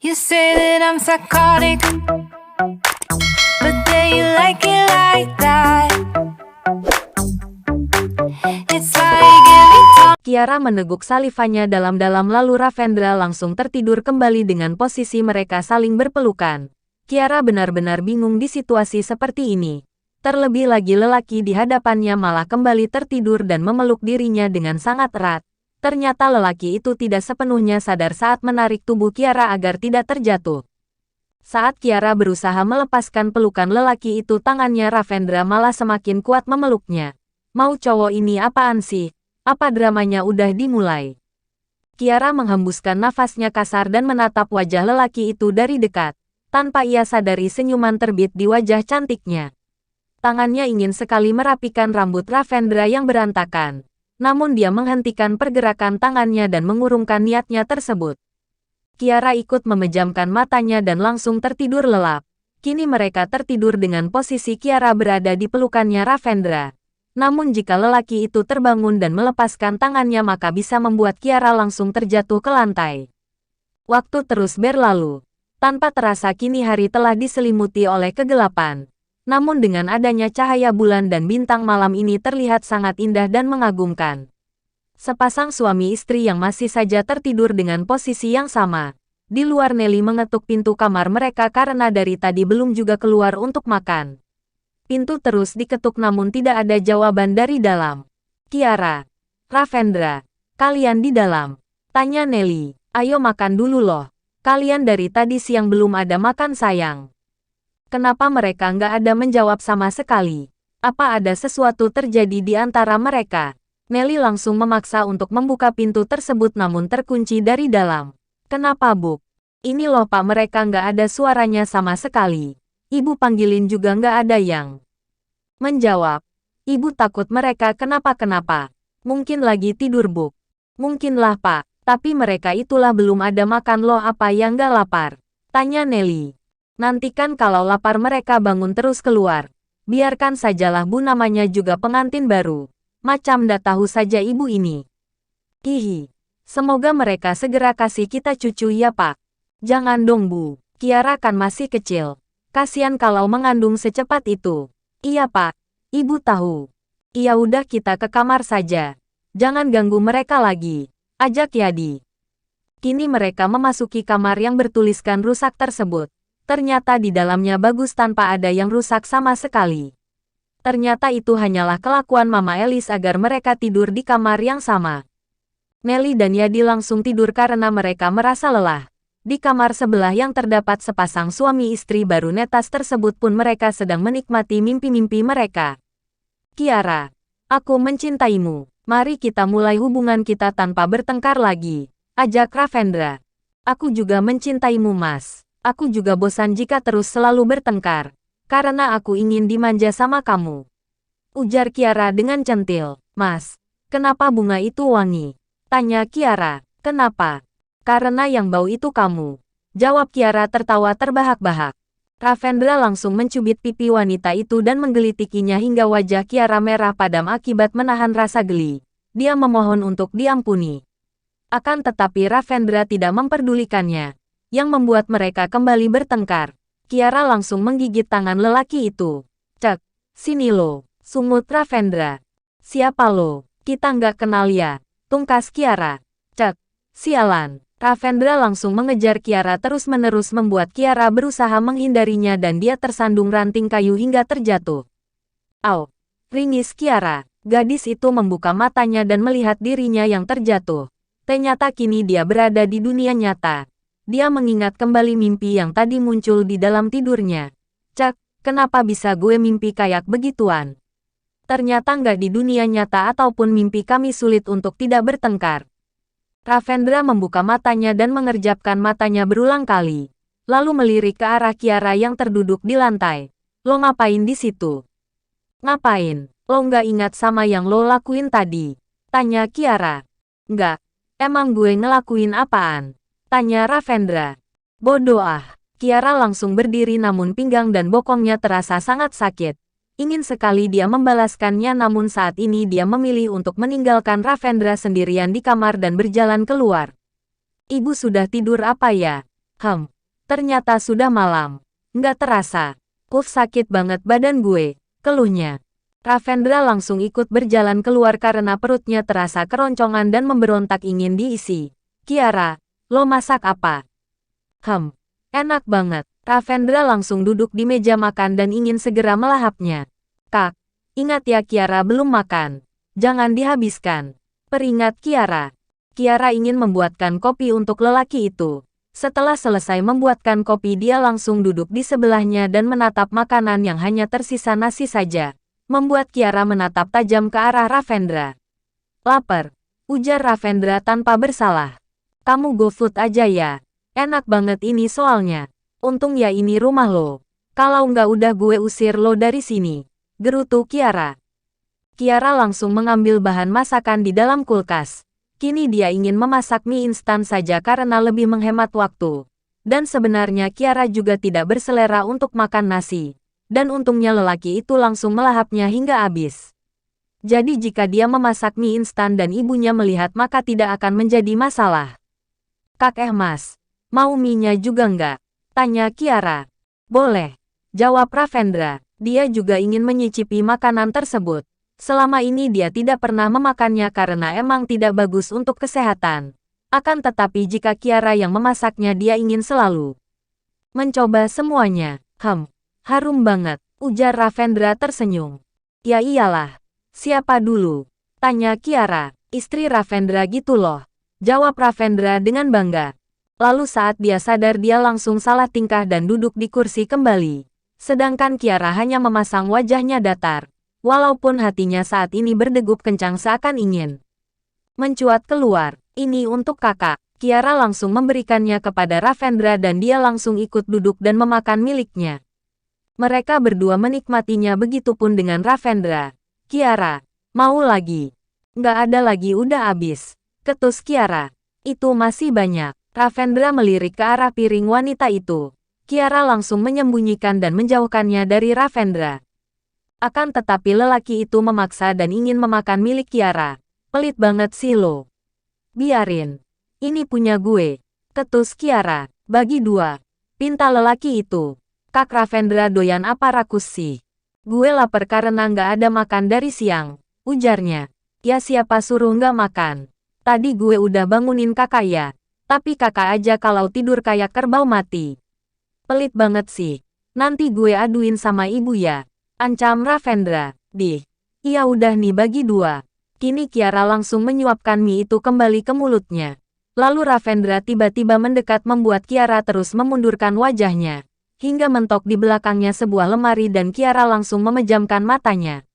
You say that I'm psychotic, but then you like it like that. It's like every time. Kiara meneguk salivanya dalam-dalam lalu Ravendra langsung tertidur kembali dengan posisi mereka saling berpelukan. Kiara benar-benar bingung di situasi seperti ini. Terlebih lagi lelaki di hadapannya malah kembali tertidur dan memeluk dirinya dengan sangat erat. Ternyata lelaki itu tidak sepenuhnya sadar saat menarik tubuh Kiara agar tidak terjatuh. Saat Kiara berusaha melepaskan pelukan lelaki itu, tangannya Ravendra malah semakin kuat memeluknya. Mau cowok ini apaan sih? Apa dramanya udah dimulai? Kiara menghembuskan nafasnya kasar dan menatap wajah lelaki itu dari dekat. Tanpa ia sadari senyuman terbit di wajah cantiknya. Tangannya ingin sekali merapikan rambut Ravendra yang berantakan. Namun dia menghentikan pergerakan tangannya dan mengurungkan niatnya tersebut. Kiara ikut memejamkan matanya dan langsung tertidur lelap. Kini mereka tertidur dengan posisi Kiara berada di pelukannya Ravendra. Namun jika lelaki itu terbangun dan melepaskan tangannya maka bisa membuat Kiara langsung terjatuh ke lantai. Waktu terus berlalu. Tanpa terasa kini hari telah diselimuti oleh kegelapan. Namun dengan adanya cahaya bulan dan bintang malam ini terlihat sangat indah dan mengagumkan. Sepasang suami istri yang masih saja tertidur dengan posisi yang sama. Di luar Nelly mengetuk pintu kamar mereka karena dari tadi belum juga keluar untuk makan. Pintu terus diketuk namun tidak ada jawaban dari dalam. Kiara, Ravendra, kalian di dalam? Tanya Nelly. Ayo makan dulu loh. Kalian dari tadi siang belum ada makan sayang. Kenapa mereka nggak ada menjawab sama sekali? Apa ada sesuatu terjadi di antara mereka? Nelly langsung memaksa untuk membuka pintu tersebut namun terkunci dari dalam. Kenapa Buk? Ini loh Pak, mereka nggak ada suaranya sama sekali. Ibu panggilin juga nggak ada yang menjawab. Ibu takut mereka kenapa-kenapa. Mungkin lagi tidur Buk. Mungkinlah Pak, tapi mereka itulah belum ada makan loh, apa yang nggak lapar? Tanya Nelly. Nantikan kalau lapar mereka bangun terus keluar. Biarkan sajalah Bu, namanya juga pengantin baru. Macam ndak tahu saja ibu ini. Hihi. Semoga mereka segera kasih kita cucu ya Pak. Jangan dong Bu. Kiara kan masih kecil. Kasian kalau mengandung secepat itu. Iya Pak. Ibu tahu. Iya udah kita ke kamar saja. Jangan ganggu mereka lagi. Ajak Yadi. Kini mereka memasuki kamar yang bertuliskan rusak tersebut. Ternyata di dalamnya bagus tanpa ada yang rusak sama sekali. Ternyata itu hanyalah kelakuan Mama Elis agar mereka tidur di kamar yang sama. Nelly dan Yadi langsung tidur karena mereka merasa lelah. Di kamar sebelah yang terdapat sepasang suami istri baru netas tersebut pun mereka sedang menikmati mimpi-mimpi mereka. Kiara, aku mencintaimu. Mari kita mulai hubungan kita tanpa bertengkar lagi. Ajak Ravendra. Aku juga mencintaimu Mas. Aku juga bosan jika terus selalu bertengkar. Karena aku ingin dimanja sama kamu. Ujar Kiara dengan centil. Mas, kenapa bunga itu wangi? Tanya Kiara. Kenapa? Karena yang bau itu kamu. Jawab Kiara tertawa terbahak-bahak. Ravendra langsung mencubit pipi wanita itu dan menggelitikinya hingga wajah Kiara merah padam akibat menahan rasa geli. Dia memohon untuk diampuni. Akan tetapi Ravendra tidak memperdulikannya. Yang membuat mereka kembali bertengkar. Kiara langsung menggigit tangan lelaki itu. Cek, sini lo, sungut Ravendra. Siapa lo? Kita nggak kenal ya, tungkas Kiara. Cek, sialan. Ravendra langsung mengejar Kiara terus-menerus membuat Kiara berusaha menghindarinya dan dia tersandung ranting kayu hingga terjatuh. Au, ringis Kiara. Gadis itu membuka matanya dan melihat dirinya yang terjatuh. Ternyata kini dia berada di dunia nyata. Dia mengingat kembali mimpi yang tadi muncul di dalam tidurnya. Cak, kenapa bisa gue mimpi kayak begituan? Ternyata nggak di dunia nyata ataupun mimpi kami sulit untuk tidak bertengkar. Ravendra membuka matanya dan mengerjapkan matanya berulang kali. Lalu melirik ke arah Kiara yang terduduk di lantai. Lo ngapain di situ? Ngapain? Lo nggak ingat sama yang lo lakuin tadi? Tanya Kiara. Nggak. Emang gue ngelakuin apaan? Tanya Ravendra. Bodoh ah. Kiara langsung berdiri namun pinggang dan bokongnya terasa sangat sakit. Ingin sekali dia membalaskannya namun saat ini dia memilih untuk meninggalkan Ravendra sendirian di kamar dan berjalan keluar. Ibu sudah tidur apa ya? Ternyata sudah malam. Nggak terasa. Sakit banget badan gue, keluhnya. Ravendra langsung ikut berjalan keluar karena perutnya terasa keroncongan dan memberontak ingin diisi. Kiara, lo masak apa? Enak banget. Ravendra langsung duduk di meja makan dan ingin segera melahapnya. Kak, ingat ya Kiara belum makan. Jangan dihabiskan. Peringat Kiara. Kiara ingin membuatkan kopi untuk lelaki itu. Setelah selesai membuatkan kopi dia langsung duduk di sebelahnya dan menatap makanan yang hanya tersisa nasi saja. Membuat Kiara menatap tajam ke arah Ravendra. Lapar, ujar Ravendra tanpa bersalah. Kamu GoFood aja ya. Enak banget ini soalnya. Untung ya ini rumah lo. Kalau nggak udah gue usir lo dari sini. Gerutu Kiara. Kiara langsung mengambil bahan masakan di dalam kulkas. Kini dia ingin memasak mie instan saja karena lebih menghemat waktu. Dan sebenarnya Kiara juga tidak berselera untuk makan nasi. Dan untungnya lelaki itu langsung melahapnya hingga habis. Jadi jika dia memasak mie instan dan ibunya melihat maka tidak akan menjadi masalah. Kak Mas, mau mie-nya juga nggak? Tanya Kiara. Boleh, jawab Ravendra. Dia juga ingin menyicipi makanan tersebut. Selama ini dia tidak pernah memakannya karena emang tidak bagus untuk kesehatan. Akan tetapi jika Kiara yang memasaknya dia ingin selalu mencoba semuanya. Harum banget, ujar Ravendra tersenyum. Ya iyalah. Siapa dulu? Tanya Kiara. Istri Ravendra gitu loh. Jawab Ravendra dengan bangga. Lalu saat dia sadar dia langsung salah tingkah dan duduk di kursi kembali. Sedangkan Kiara hanya memasang wajahnya datar. Walaupun hatinya saat ini berdegup kencang seakan ingin mencuat keluar. Ini untuk kakak. Kiara langsung memberikannya kepada Ravendra dan dia langsung ikut duduk dan memakan miliknya. Mereka berdua menikmatinya begitupun dengan Ravendra. Kiara, mau lagi? Nggak ada lagi udah habis. Ketus Kiara. Itu masih banyak. Ravendra melirik ke arah piring wanita itu. Kiara langsung menyembunyikan dan menjauhkannya dari Ravendra. Akan tetapi lelaki itu memaksa dan ingin memakan milik Kiara. Pelit banget sih lo. Biarin. Ini punya gue. Ketus Kiara. Bagi dua. Pinta lelaki itu. Kak Ravendra doyan apa rakus sih? Gue lapar karena nggak ada makan dari siang, ujarnya. Ya siapa suruh nggak makan? Tadi gue udah bangunin kakak ya. Tapi kakak aja kalau tidur kayak kerbau mati. Pelit banget sih. Nanti gue aduin sama ibu ya. Ancam Ravendra. Iya udah nih bagi dua. Kini Kiara langsung menyuapkan mie itu kembali ke mulutnya. Lalu Ravendra tiba-tiba mendekat membuat Kiara terus memundurkan wajahnya. Hingga mentok di belakangnya sebuah lemari dan Kiara langsung memejamkan matanya.